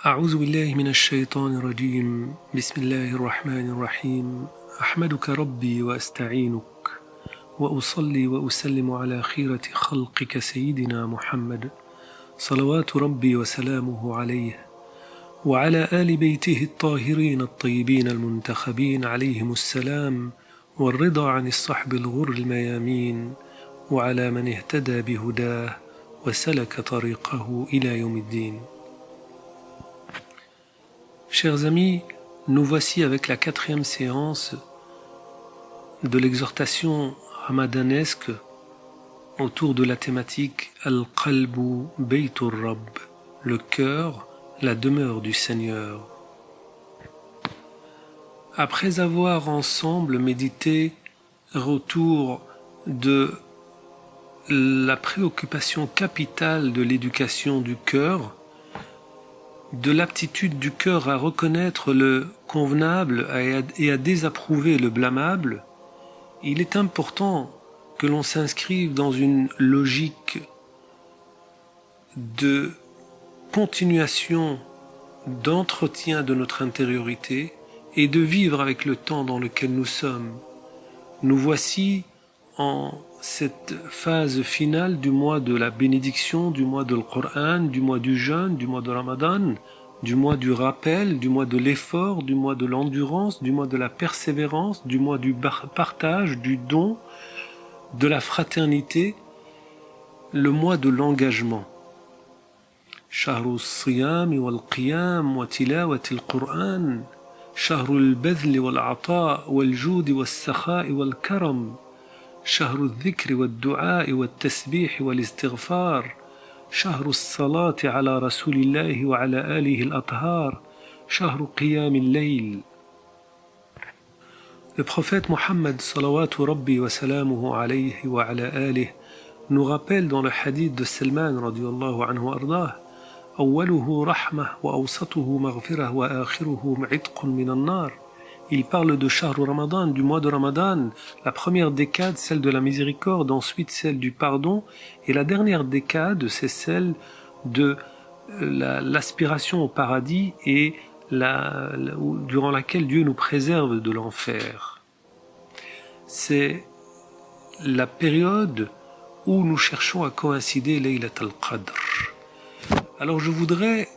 أعوذ بالله من الشيطان الرجيم بسم الله الرحمن الرحيم أحمدك ربي وأستعينك وأصلي وأسلم على خيرة خلقك سيدنا محمد صلوات ربي وسلامه عليه وعلى آل بيته الطاهرين الطيبين المنتخبين عليهم السلام والرضا عن الصحب الغر الميامين وعلى من اهتدى بهداه وسلك طريقه إلى يوم الدين. Chers amis, nous voici avec la 4e séance de l'exhortation ramadanesque autour de la thématique Al-Qalbu Baytur Rabb, le cœur, la demeure du Seigneur. Après avoir ensemble médité autour de la préoccupation capitale de l'éducation du cœur, de l'aptitude du cœur à reconnaître le convenable et à désapprouver le blâmable, il est important que l'on s'inscrive dans une logique de continuation, d'entretien de notre intériorité et de vivre avec le temps dans lequel nous sommes. Nous voici en cette phase finale du mois de la bénédiction, du mois de Coran, du mois du jeûne, du mois de Ramadan, du mois du rappel, du mois de l'effort, du mois de l'endurance, du mois de la persévérance, du mois du partage, du don, de la fraternité, le mois de l'engagement. Shahru as-siyam wal-qiyam wa tilawati al-Qur'an, shahru al-badhl wal-'ata wal-jud was-sakha wal-karam. شهر الذكر والدعاء والتسبيح والاستغفار شهر الصلاة على رسول الله وعلى آله الأطهار شهر قيام الليل. Le prophète Mohammed salawatu rabbi wa salamuhu alayhi wa ala alihi nous rappelle dans le hadith de Salman radiyallahu anhu ardah أوله رحمة وأوسطه مغفرة وآخره عتق من النار. Il parle de Shahr Ramadan, du mois de Ramadan, la première décade, celle de la miséricorde, ensuite celle du pardon, et la dernière décade, c'est celle de l'aspiration au paradis et durant laquelle Dieu nous préserve de l'enfer. C'est la période où nous cherchons à coïncider Laylat al-Qadr. Alors je voudrais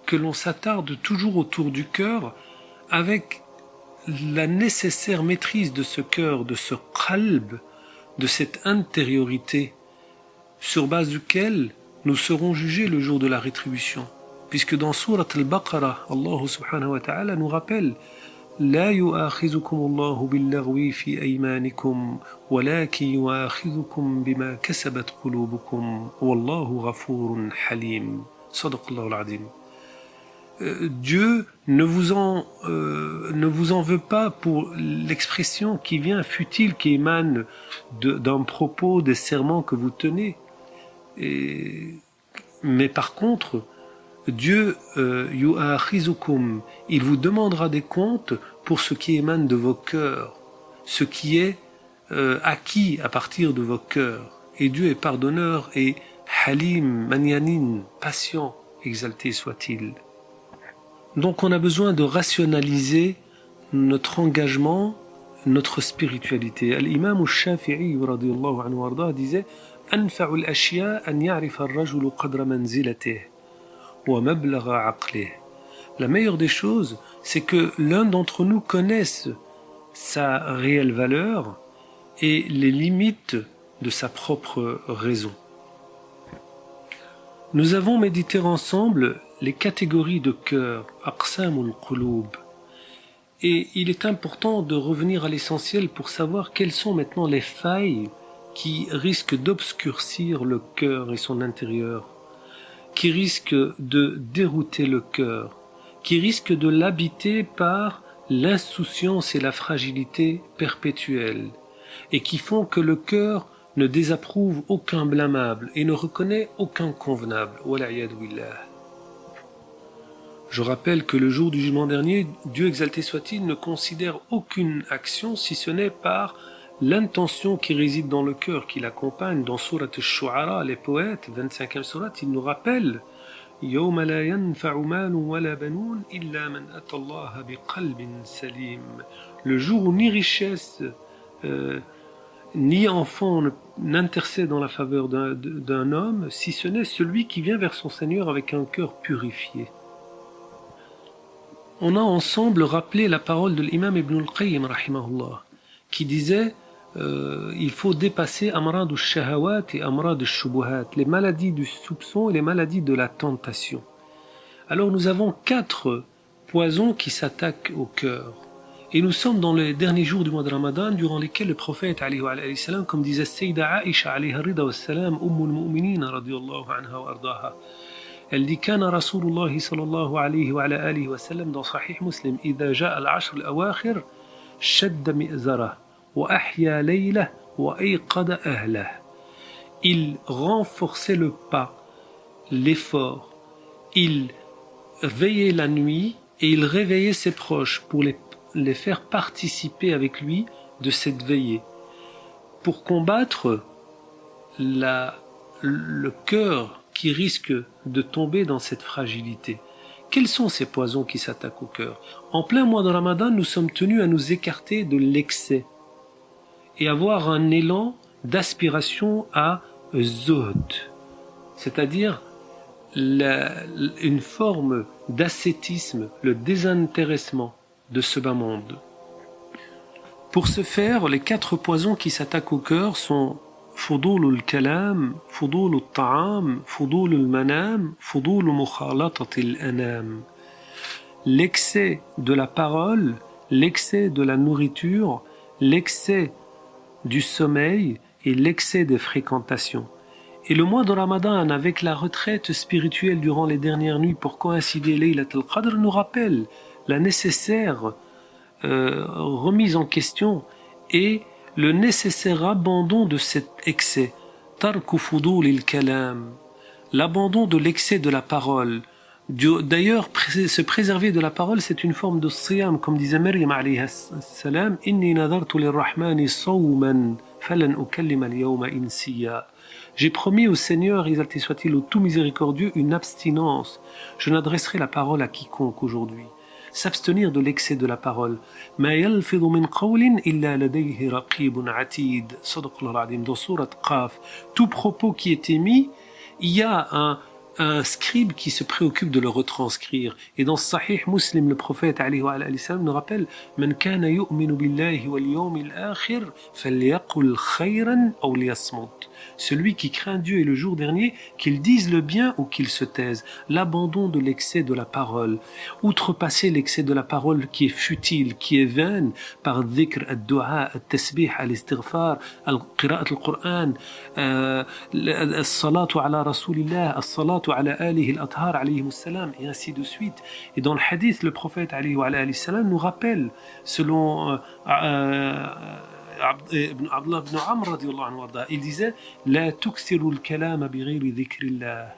que l'on s'attarde toujours autour du cœur avec la nécessaire maîtrise de ce cœur, de ce qalb, de cette intériorité, sur base duquel nous serons jugés le jour de la rétribution. Puisque dans Surat al-Baqarah, Allah subhanahu wa ta'ala nous rappelle لا يؤاخذكم الله باللغو في أيمانكم ولكن يؤاخذكم بما كسبت قلوبكم والله غفور حليم. صدق الله العظيم. Dieu ne vous en veut pas pour l'expression qui vient futile, qui émane d'un propos, des serments que vous tenez. Mais par contre, Dieu, yu'akhizukum, il vous demandera des comptes pour ce qui émane de vos cœurs, ce qui est acquis à partir de vos cœurs. Et Dieu est pardonneur et halim, magnanin, patient, exalté soit-il. Donc on a besoin de rationaliser notre engagement, notre spiritualité. L'imam al-Shafi'i radiyallahu anhu wardah disait أنفع الأشياء أن يعرف الرجل قدر منزلته ومبلغ عقله. La meilleure des choses, c'est que l'un d'entre nous connaisse sa réelle valeur et les limites de sa propre raison. Nous avons médité ensemble les catégories de cœur, aqsamul qulub. Et il est important de revenir à l'essentiel pour savoir quelles sont maintenant les failles qui risquent d'obscurcir le cœur et son intérieur, qui risquent de dérouter le cœur, qui risquent de l'habiter par l'insouciance et la fragilité perpétuelle, et qui font que le cœur ne désapprouve aucun blâmable et ne reconnaît aucun convenable. Wala'iyadu billah. Je rappelle que le jour du jugement dernier, Dieu exalté soit-il ne considère aucune action si ce n'est par l'intention qui réside dans le cœur, qui l'accompagne. Dans Surat al-Shu'ara, les poètes, 25e surat, ils nous rappellent يوم لا ينفع مال ولا بنون إلا من أتى الله بقلب سليم. Le jour où ni richesse ni enfant n'intercède en la faveur d'un homme, si ce n'est celui qui vient vers son Seigneur avec un cœur purifié. On a ensemble rappelé la parole de l'imam Ibn al-Qayyim, rahimahullah, qui disait il faut dépasser amrad al-shahawat et amrad al-shubuhat, les maladies du soupçon et les maladies de la tentation. Alors nous avons 4 poisons qui s'attaquent au cœur. Et nous sommes dans les derniers jours du mois de Ramadan, durant lesquels le prophète, alayhi wa sallam, comme disait Sayyida Aisha, alayha rida wa salam, Ummul Mu'minin, radiyallahu anha wa ardaha, elle dit Kana Rasulullah sallallahu alayhi wa alihi wa sallam dans Sahih Muslim, إذا جاء العشر الأواخر شد مئزره وأحيا ليله وأيقظ أهله. Il renforçait le pas, l'effort, il veillait la nuit et il réveillait ses proches pour les faire participer avec lui de cette veillée, pour combattre le cœur qui risque de tomber dans cette fragilité. Quels sont ces poisons qui s'attaquent au cœur? En plein mois de Ramadan, nous sommes tenus à nous écarter de l'excès et avoir un élan d'aspiration à zuhd, c'est-à-dire une forme d'ascétisme, le désintéressement de ce bas monde. Pour ce faire, les 4 poisons qui s'attaquent au cœur sont فضول الكلام, فضول الطعام, فضول المنام, فضول مخالطة الأنام. L'excès de la parole, l'excès de la nourriture, l'excès du sommeil et l'excès des fréquentations. Et le mois de Ramadan, avec la retraite spirituelle durant les dernières nuits pour coïncider Laylat al-Qadr, nous rappelle la nécessaire remise en question et le nécessaire abandon de cet excès. Tarku fudul il-kalam, l'abandon de l'excès de la parole. D'ailleurs, se préserver de la parole, c'est une forme de siyam, comme disait Maryam alayha salam, inni nadartu lirrahmani sawman falan ukallima al-yawma insiya. J'ai promis au Seigneur, exalté soit-il, au tout miséricordieux, une abstinence. Je n'adresserai la parole à quiconque aujourd'hui. S'abstenir de l'excès de la parole. ما يلفظ من قول إلا لديه رقيب عتيد. صدق الله العظيم. Dans sourate Qaf, tout propos qui est émis, il y a un scribe qui se préoccupe de le retranscrire. Et dans Sahih Muslim, le prophète alayhi wa sallam nous rappelle من كان يؤمن بالله واليوم الآخر فليقل خيرا أو ليصمت. Celui qui craint Dieu et le jour dernier, qu'il dise le bien ou qu'il se taise. L'abandon de l'excès de la parole. Outrepasser l'excès de la parole qui est futile, qui est vaine, par dhikr, al-dua, al-tasbih, al-istighfar, al-qira'at al-Qur'an, al-salatu ala rasulillah, al-salatu ala alihi al-athar alayhi salam, et ainsi de suite. Et dans le hadith, le prophète alayhi wa salam nous rappelle, selon Abdullah ibn Amr radiyallahu anhu warda, il disait لا تكثروا الكلام بغير ذكر الله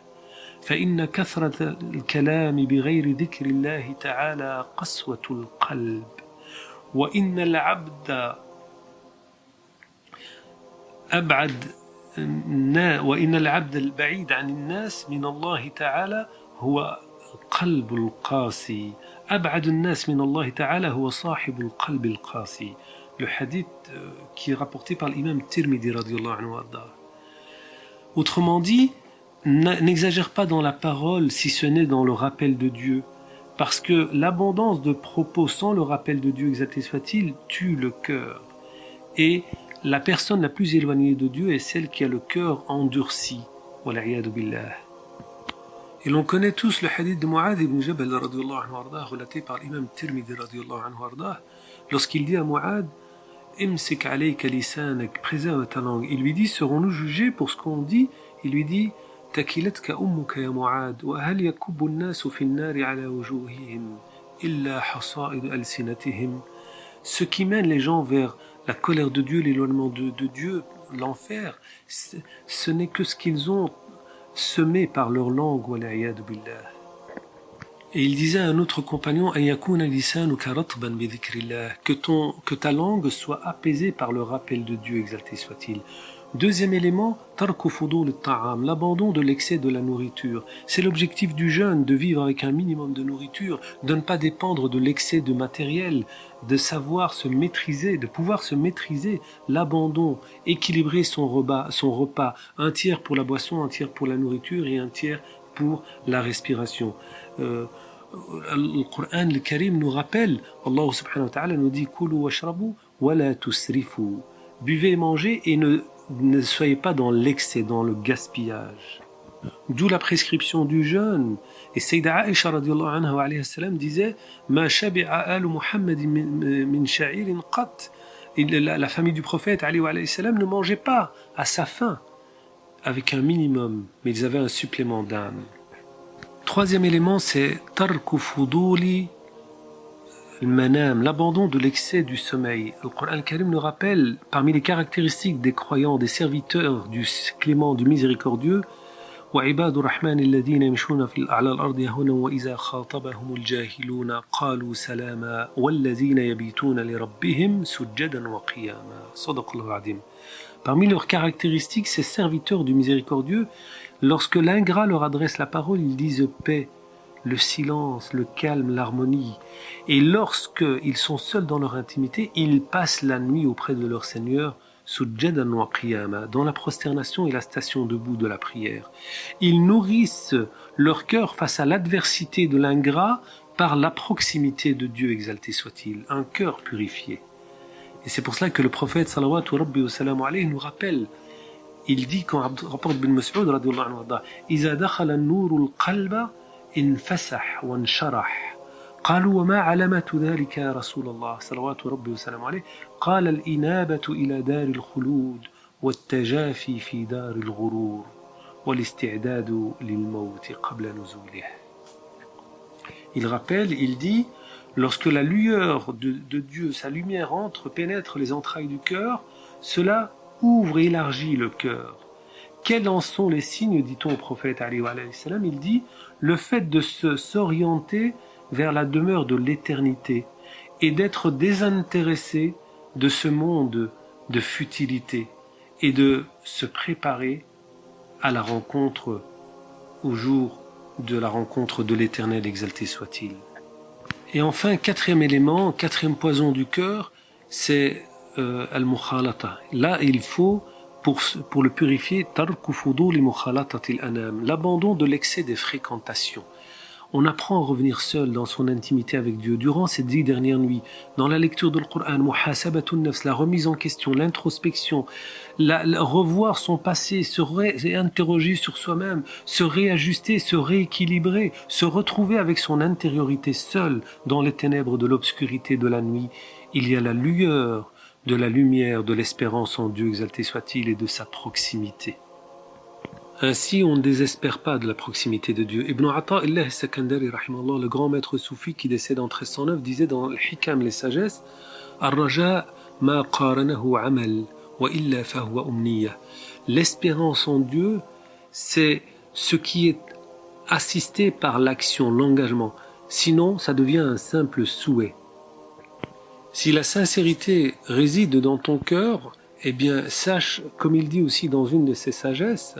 فإن كثرة الكلام بغير ذكر الله تعالى قسوة القلب وإن العبد البعيد عن الناس من الله تعالى هو القلب القاسي أبعد الناس من الله تعالى هو صاحب القلب القاسي. Le hadith qui est rapporté par l'imam Tirmidhi radiyallahu anhu warda. Autrement dit, n'exagère pas dans la parole si ce n'est dans le rappel de Dieu, parce que l'abondance de propos sans le rappel de Dieu, exalté soit-il, tue le cœur. Et la personne la plus éloignée de Dieu est celle qui a le cœur endurci. Wal'iyadu billah. Et l'on connaît tous le hadith de Mu'adh ibn Jabal radiyallahu anhu warda, relaté par l'imam Tirmidhi radiyallahu anhu warda, lorsqu'il dit à Mu'adh Imsik alayka lisanak, préserve ta langue. Il lui dit, serons-nous jugés pour ce qu'on dit? Il lui dit, Takilatka ummuka ya Mu'ad, wa hal yakubbu an-nasu fi an-nari ala wujuhihim illa hasa'id alsinatihim. Ce qui mène les gens vers la colère de Dieu, l'éloignement de Dieu, l'enfer, ce n'est que ce qu'ils ont semé par leur langue, wa la'iyadu billah. Et il disait à un autre compagnon que ta langue soit apaisée par le rappel de Dieu, exalté soit-il. Deuxième élément, tarku fudul al-ta'am, l'abandon de l'excès de la nourriture. C'est l'objectif du jeûne, de vivre avec un minimum de nourriture, de ne pas dépendre de l'excès de matériel, de savoir se maîtriser, de pouvoir se maîtriser, l'abandon, équilibrer son repas, un tiers pour la boisson, un tiers pour la nourriture et un tiers pour la respiration. Le Coran le Karim nous rappelle, Allah subhanahu wa ta'ala nous dit Kulu washrabu wa la tusrifu. Buvez et mangez et ne soyez pas dans l'excès, dans le gaspillage. D'où la prescription du jeûne. Et Sayyida Aisha radiyallahu anha wa alayhi salam disait Ma shabi'a alu Muhammad min sha'irin qat. La famille du prophète alayhi salam ne mangeait pas à sa faim avec un minimum, mais ils avaient un supplément d'âme. Troisième élément, c'est tarku fuduli al-manam, l'abandon de l'excès du sommeil. Le Coran al-Karim nous rappelle, parmi les caractéristiques des croyants, des serviteurs du clément, du miséricordieux, وعباد الرحمن الذين يمشون على الأرض هونا وإذا خاطبهم الجاهلون قالوا سلاما والذين يبيتون لربهم سجدا وقياما. صدق الله العظيم. Parmi leurs caractéristiques, ces serviteurs du miséricordieux, lorsque l'ingrat leur adresse la parole, ils disent paix, le silence, le calme, l'harmonie. Et lorsqu'ils sont seuls dans leur intimité, ils passent la nuit auprès de leur Seigneur, sujjadan wa qiyama, dans la prosternation et la station debout de la prière. Ils nourrissent leur cœur face à l'adversité de l'ingrat par la proximité de Dieu, exalté soit-il, un cœur purifié. Et c'est pour cela que le prophète salawatu rabbi wa salamu alayhi nous rappelle, il dit, quand rapporte Ibn Mas'ud radiyallahu anhu, إذا دخل النور القلب انفسح وانشرح قالوا وما علامة ذلك يا رسول الله صلوات ربي وسلامه عليه قال الإنابة إلى دار الخلود والتجافي في دار الغرور والاستعداد للموت قبل نزوله. Il rappelle, il dit, lorsque la lueur de Dieu, sa lumière pénètre les entrailles du cœur, cela ouvre et élargit le cœur. Quels en sont les signes, dit-on au prophète alayhi salam? Il dit, le fait de s'orienter vers la demeure de l'éternité et d'être désintéressé de ce monde de futilité et de se préparer à la rencontre, au jour de la rencontre de l'éternel, exalté soit-il. Et enfin, quatrième élément, quatrième poison du cœur, c'est al-mukhalata. Là, il faut, pour le purifier, tarku fuduli mukhalatati al-anam, l'abandon de l'excès des fréquentations. On apprend à revenir seul dans son intimité avec Dieu durant ces 10 dernières nuits, dans la lecture du Coran, muhasabatun nafs, la remise en question, l'introspection, revoir son passé, se réinterroger sur soi-même, se réajuster, se rééquilibrer, se retrouver avec son intériorité seul dans les ténèbres de l'obscurité de la nuit. Il y a la lueur de la lumière, de l'espérance en Dieu, exalté soit-il, et de sa proximité. Ainsi, on ne désespère pas de la proximité de Dieu. Ibn Ata'illah al-Sakandari, le grand maître soufi qui décède en 1309, disait dans le Hikam, les sagesses, Ar-Raja ma qaranahu amal, wa illa fahuwa umniya. L'espérance en Dieu, c'est ce qui est assisté par l'action, l'engagement. Sinon, ça devient un simple souhait. Si la sincérité réside dans ton cœur, eh bien, sache, comme il dit aussi dans une de ses sagesses,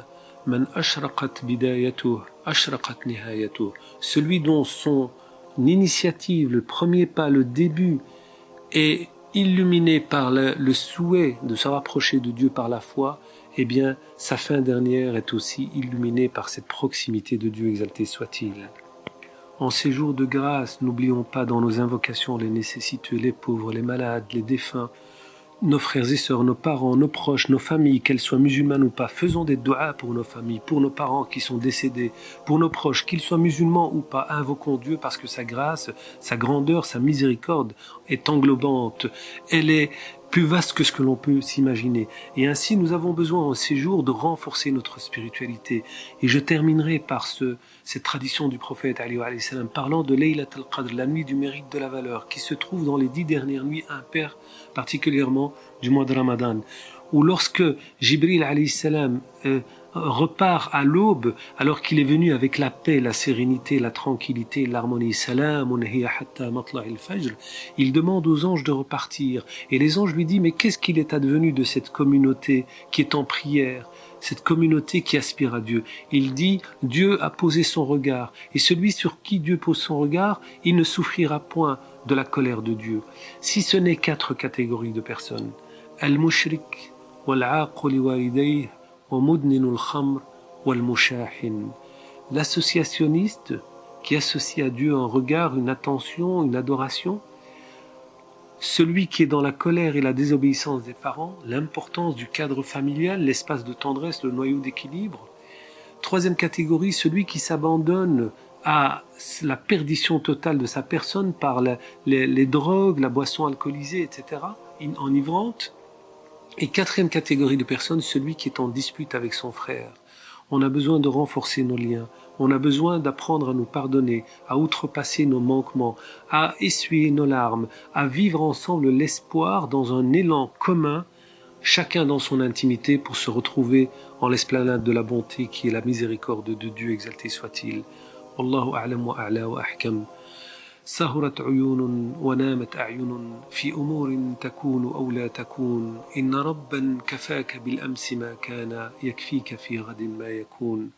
Man ashraqat bidayatuh, ashraqat nihayatuh. Celui dont son initiative, le premier pas, le début, est illuminé par le souhait de se rapprocher de Dieu par la foi, eh bien, sa fin dernière est aussi illuminée par cette proximité de Dieu, exalté soit-il. En ces jours de grâce, n'oublions pas dans nos invocations les nécessiteux, les pauvres, les malades, les défunts, nos frères et sœurs, nos parents, nos proches, nos familles, qu'elles soient musulmanes ou pas. Faisons des du'as pour nos familles, pour nos parents qui sont décédés, pour nos proches, qu'ils soient musulmans ou pas. Invoquons Dieu parce que sa grâce, sa grandeur, sa miséricorde est englobante. Elle est plus vaste que ce que l'on peut s'imaginer. Et ainsi, nous avons besoin en ces jours de renforcer notre spiritualité. Et je terminerai par cette tradition du prophète alayhi salam, parlant de Laylat al-Qadr, la nuit du mérite de la valeur, qui se trouve dans les 10 dernières nuits impaires, particulièrement du mois de Ramadan, où lorsque Jibril alayhi salam repart à l'aube, alors qu'il est venu avec la paix, la sérénité, la tranquillité, l'harmonie. Salamun hiya hatta matla'il fajr. Il demande aux anges de repartir. Et les anges lui disent, mais qu'est-ce qu'il est advenu de cette communauté qui est en prière, cette communauté qui aspire à Dieu? Il dit, Dieu a posé son regard. Et celui sur qui Dieu pose son regard, il ne souffrira point de la colère de Dieu. Si ce n'est 4 catégories de personnes. Al-mushrik, wal-aqu li walidayh, wa mudninu al-khamr, wal-mushahin. L'associationniste qui associe à Dieu un regard, une attention, une adoration. Celui qui est dans la colère et la désobéissance des parents, l'importance du cadre familial, l'espace de tendresse, le noyau d'équilibre. 3e catégorie, celui qui s'abandonne à la perdition totale de sa personne par les drogues, la boisson alcoolisée, etc., enivrante. Et 4e catégorie de personnes, celui qui est en dispute avec son frère. On a besoin de renforcer nos liens. On a besoin d'apprendre à nous pardonner, à outrepasser nos manquements, à essuyer nos larmes, à vivre ensemble l'espoir dans un élan commun, chacun dans son intimité pour se retrouver en l'esplanade de la bonté qui est la miséricorde de Dieu, exalté soit-il. Wallahu a'lam wa a'la wa ahkam. سهرت عيون ونامت أعين في أمور تكون أو لا تكون إن ربا كفاك بالأمس ما كان يكفيك في غد ما يكون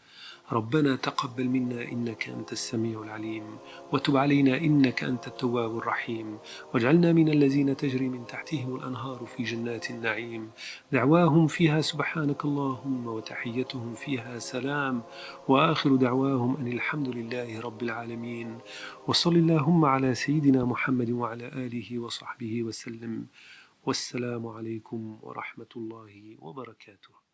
ربنا تقبل منا إنك أنت السميع العليم وتب علينا إنك أنت التواب الرحيم واجعلنا من الذين تجري من تحتهم الأنهار في جنات النعيم دعواهم فيها سبحانك اللهم وتحيتهم فيها سلام وآخر دعواهم أن الحمد لله رب العالمين وصل اللهم على سيدنا محمد وعلى آله وصحبه وسلم والسلام عليكم ورحمة الله وبركاته.